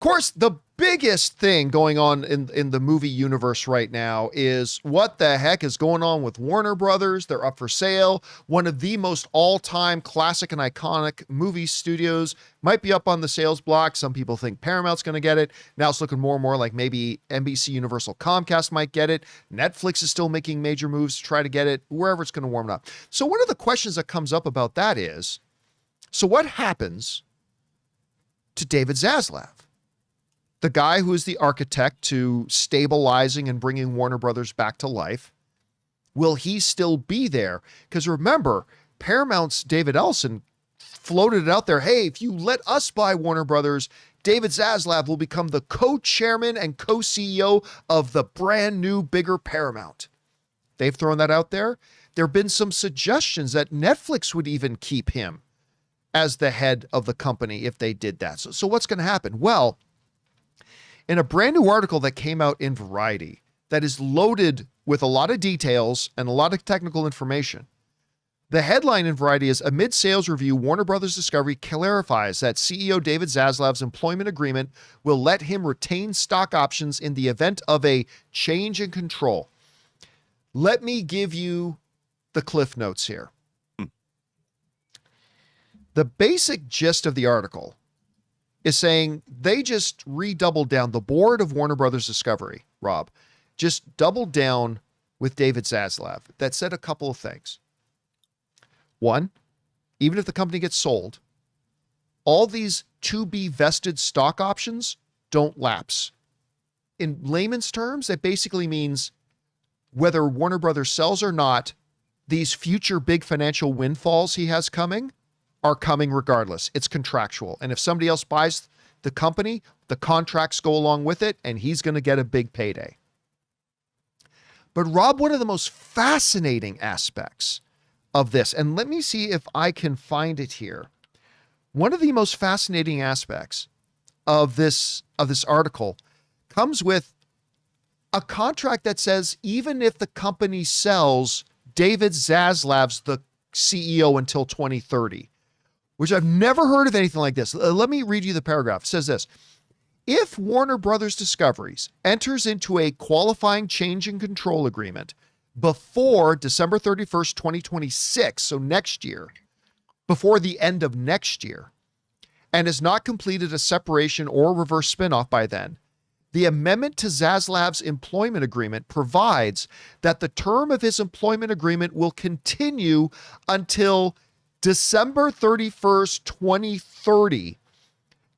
course, the biggest thing going on in the movie universe right now is what the heck is going on with Warner Brothers. They're up for sale. One of the most all-time classic and iconic movie studios might be up on the sales block. Some people think Paramount's going to get it. Now it's looking more and more like maybe NBC Universal Comcast might get it. Netflix is still making major moves to try to get it, wherever it's going to warm up. So one of the questions that comes up about that is, so what happens to David Zaslav? The guy who is the architect to stabilizing and bringing Warner Brothers back to life, will he still be there? Because remember, Paramount's David Ellison floated it out there. Hey, if you let us buy Warner Brothers, David Zaslav will become the co-chairman and co-CEO of the brand new, bigger Paramount. They've thrown that out there. There have been some suggestions that Netflix would even keep him as the head of the company if they did that. So what's going to happen? Well, in a brand new article that came out in Variety that is loaded with a lot of details and a lot of technical information, the headline in Variety is, amid sales review, Warner Brothers Discovery clarifies that CEO David Zaslav's employment agreement will let him retain stock options in the event of a change in control. Let me give you the cliff notes here. The basic gist of the article is saying they just redoubled down. The board of Warner Brothers Discovery, Rob, just doubled down with David Zaslav. That said a couple of things. One, even if the company gets sold, all these to-be vested stock options don't lapse. In layman's terms, that basically means whether Warner Brothers sells or not, these future big financial windfalls he has coming are coming regardless. It's contractual. And if somebody else buys the company, the contracts go along with it, and he's going to get a big payday. But Rob, one of the most fascinating aspects of this, and let me see if I can find it here. One of the most fascinating aspects of this article comes with a contract that says even if the company sells, David Zaslav's the CEO until 2030. Which I've never heard of anything like this. Let me read you the paragraph. It says this: if Warner Brothers Discoveries enters into a qualifying change in control agreement before December 31st, 2026, so next year, before the end of next year, and has not completed a separation or reverse spinoff by then, the amendment to Zaslav's employment agreement provides that the term of his employment agreement will continue until December 31st, 2030,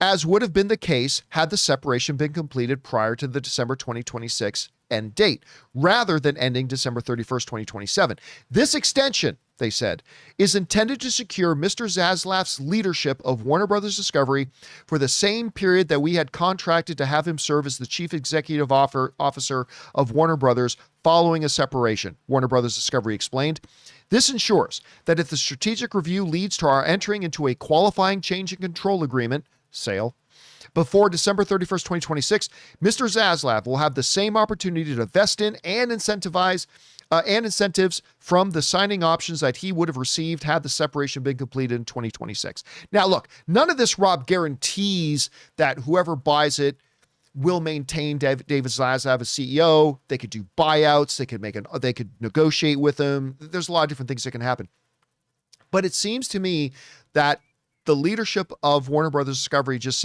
as would have been the case had the separation been completed prior to the December 2026 end date, rather than ending December 31st, 2027. This extension, they said, is intended to secure Mr. Zaslav's leadership of Warner Brothers Discovery for the same period that we had contracted to have him serve as the chief executive officer of Warner Brothers following a separation, Warner Brothers Discovery explained. This ensures that if the strategic review leads to our entering into a qualifying change in control agreement, sale, before December 31st, 2026, Mr. Zaslav will have the same opportunity to vest in and incentives from the signing options that he would have received had the separation been completed in 2026. Now, look, none of this, Rob, guarantees that whoever buys it will maintain David Zaslav as CEO. They could do buyouts. They could negotiate with him. There's a lot of different things that can happen. But it seems to me that the leadership of Warner Brothers Discovery just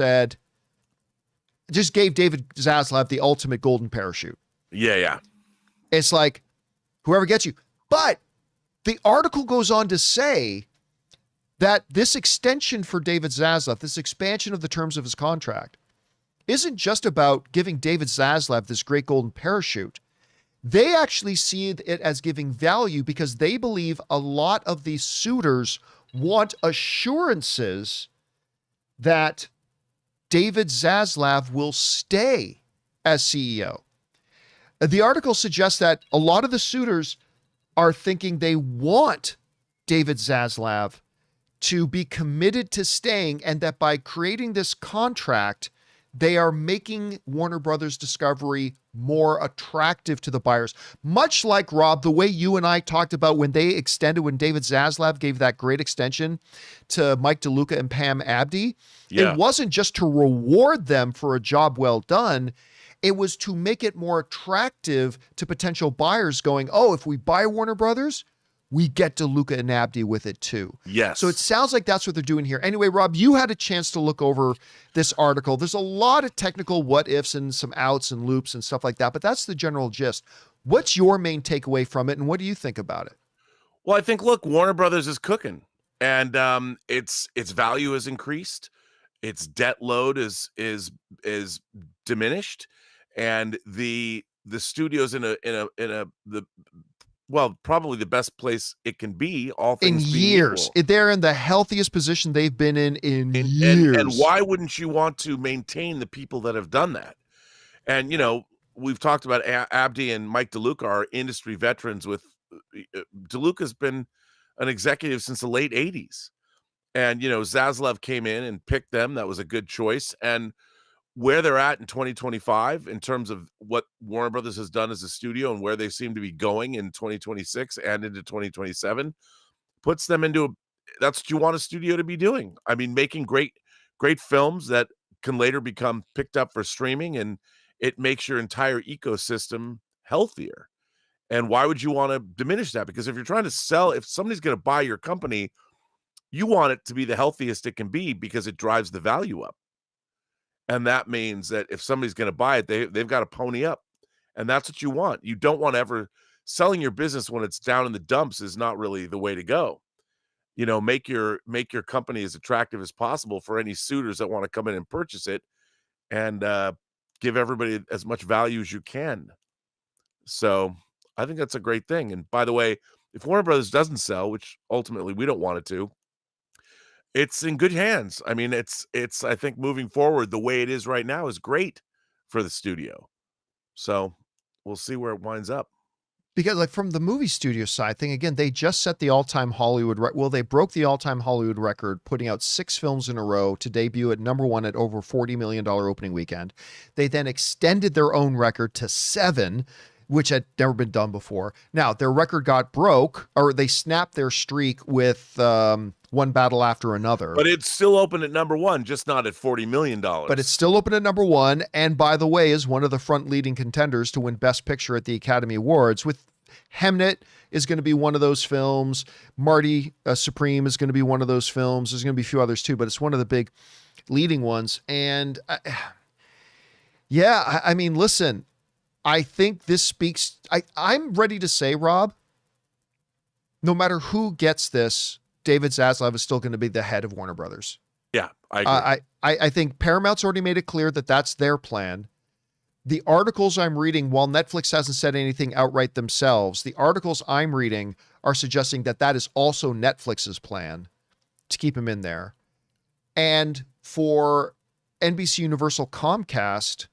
gave David Zaslav the ultimate golden parachute. Yeah. It's like, whoever gets you. But the article goes on to say that this extension for David Zaslav, this expansion of the terms of his contract, isn't just about giving David Zaslav this great golden parachute. They actually see it as giving value because they believe a lot of these suitors want assurances that David Zaslav will stay as CEO. The article suggests that a lot of the suitors are thinking they want David Zaslav to be committed to staying, and that by creating this contract, they are making Warner Brothers Discovery more attractive to the buyers. Much like, Rob, the way you and I talked about when David Zaslav gave that great extension to Mike DeLuca and Pam Abdi. Yeah. It wasn't just to reward them for a job well done. It was to make it more attractive to potential buyers going, oh, if we buy Warner Brothers, we get DeLuca and Abdi with it too. Yes. So it sounds like that's what they're doing here. Anyway, Rob, you had a chance to look over this article. There's a lot of technical what ifs and some outs and loops and stuff like that, but that's the general gist. What's your main takeaway from it, and what do you think about it? Well, I think, look, Warner Brothers is cooking, and its value has increased. Its debt load is diminished, and the studio's in the probably the best place it can be, all things in being years. equal. They're in the healthiest position they've been in years. And why wouldn't you want to maintain the people that have done that? And, we've talked about Abdi and Mike DeLuca are industry veterans with DeLuca's been an executive since the late 80s. And, Zaslav came in and picked them. That was a good choice. And where they're at in 2025 in terms of what Warner Brothers has done as a studio and where they seem to be going in 2026 and into 2027 puts them into that's what you want a studio to be doing. I mean, making great films that can later become picked up for streaming, and it makes your entire ecosystem healthier. And why would you want to diminish that? Because if you're trying to sell, if somebody's going to buy your company, you want it to be the healthiest it can be because it drives the value up. And that means that if somebody's going to buy it, they've got to pony up. And that's what you want. You don't want ever selling your business when it's down in the dumps is not really the way to go. Make your company as attractive as possible for any suitors that want to come in and purchase it, and give everybody as much value as you can. So I think that's a great thing. And by the way, if Warner Brothers doesn't sell, which ultimately we don't want it to, it's in good hands. I mean, it's I think moving forward, the way it is right now is great for the studio. So we'll see where it winds up. Because like from the movie studio side thing, again, they just set the all-time Hollywood they broke the all-time Hollywood record, putting out 6 films in a row to debut at #1 at over $40 million opening weekend. They then extended their own record to 7, which had never been done before. Now, their record got broke, or they snapped their streak with One Battle After Another. But it's still open at #1, just not at $40 million. But it's still open at #1, and by the way, is one of the front leading contenders to win Best Picture at the Academy Awards. With Hemnet is going to be one of those films. Marty Supreme is going to be one of those films. There's going to be a few others too, but it's one of the big leading ones. And I mean, listen, I think this speaks. I'm ready to say, Rob, no matter who gets this, David Zaslav is still going to be the head of Warner Brothers. Yeah, I agree. I think Paramount's already made it clear that that's their plan. The articles I'm reading, while Netflix hasn't said anything outright themselves, the articles I'm reading are suggesting that that is also Netflix's plan to keep him in there. And for NBC Universal Comcast,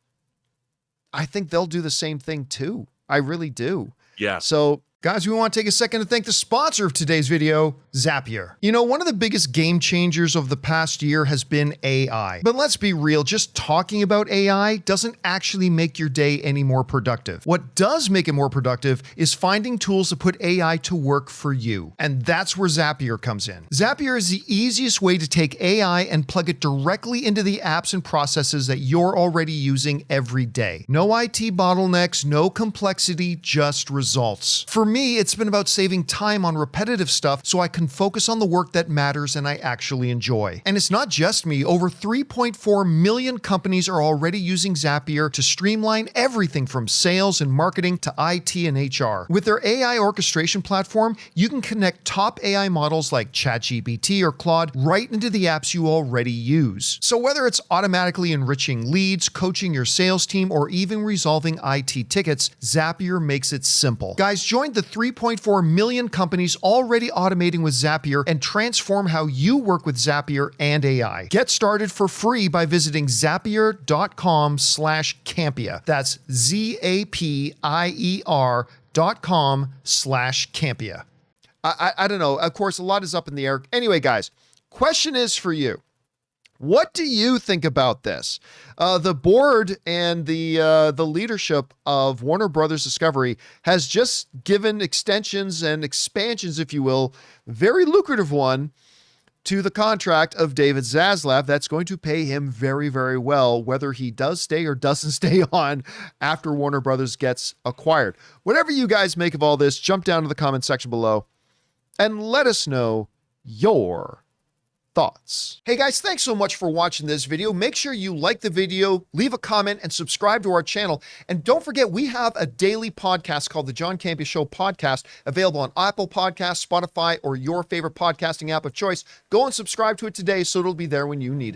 I think they'll do the same thing too. I really do. Yeah. So, guys, we want to take a second to thank the sponsor of today's video, Zapier. One of the biggest game changers of the past year has been AI. But let's be real, just talking about AI doesn't actually make your day any more productive. What does make it more productive is finding tools to put AI to work for you. And that's where Zapier comes in. Zapier is the easiest way to take AI and plug it directly into the apps and processes that you're already using every day. No IT bottlenecks, no complexity, just results. For me, it's been about saving time on repetitive stuff so I can focus on the work that matters and I actually enjoy. And it's not just me. Over 3.4 million companies are already using Zapier to streamline everything from sales and marketing to IT and HR. With their AI orchestration platform, you can connect top AI models like ChatGPT or Claude right into the apps you already use. So whether it's automatically enriching leads, coaching your sales team, or even resolving IT tickets, Zapier makes it simple. Guys, join the 3.4 million companies already automating with Zapier and transform how you work with Zapier and AI. Get started for free by visiting zapier.com/Campea. That's ZAPIER.com/Campea. I don't know. Of course, a lot is up in the air. Anyway, guys, question is for you. What do you think about this? The board and the leadership of Warner Brothers Discovery has just given extensions and expansions, if you will, very lucrative one, to the contract of David Zaslav. That's going to pay him very, very well, whether he does stay or doesn't stay on after Warner Brothers gets acquired. Whatever you guys make of all this, jump down to the comment section below and let us know your thoughts. Hey guys, thanks so much for watching this video. Make sure you like the video, leave a comment, and subscribe to our channel. And don't forget, we have a daily podcast called the John Campea Show podcast, available on Apple Podcasts, Spotify, or your favorite podcasting app of choice. Go and subscribe to it today so it'll be there when you need it.